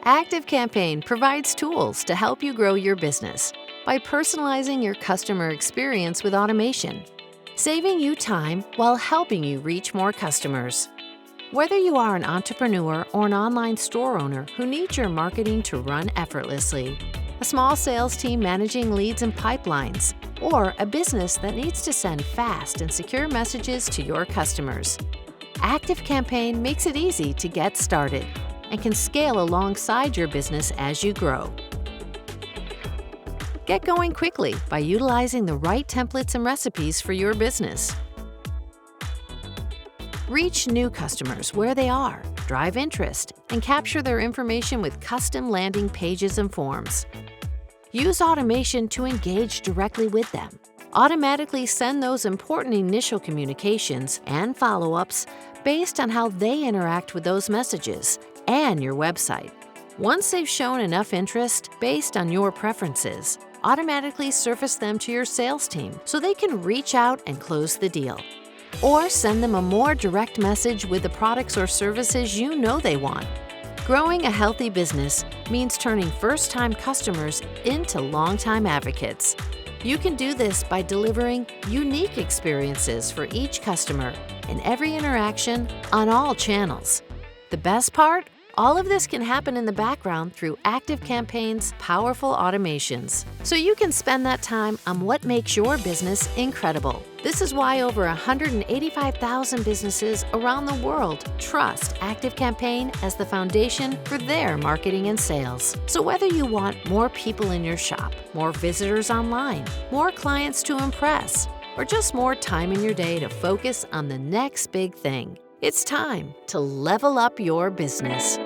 ActiveCampaign provides tools to help you grow your business by personalizing your customer experience with automation, saving you time while helping you reach more customers. Whether you are an entrepreneur or an online store owner who needs your marketing to run effortlessly, a small sales team managing leads and pipelines, or a business that needs to send fast and secure messages to your customers, ActiveCampaign makes it easy to get started and can scale alongside your business as you grow. Get going quickly by utilizing the right templates and recipes for your business. Reach new customers where they are, drive interest, and capture their information with custom landing pages and forms. Use automation to engage directly with them. Automatically send those important initial communications and follow-ups based on how they interact with those messages and your website. Once they've shown enough interest based on your preferences, automatically surface them to your sales team so they can reach out and close the deal. Or send them a more direct message with the products or services you know they want. Growing a healthy business means turning first-time customers into long-time advocates. You can do this by delivering unique experiences for each customer in every interaction on all channels. The best part? All of this can happen in the background through ActiveCampaign's powerful automations, so you can spend that time on what makes your business incredible. This is why over 185,000 businesses around the world trust ActiveCampaign as the foundation for their marketing and sales. So whether you want more people in your shop, more visitors online, more clients to impress, or just more time in your day to focus on the next big thing, it's time to level up your business.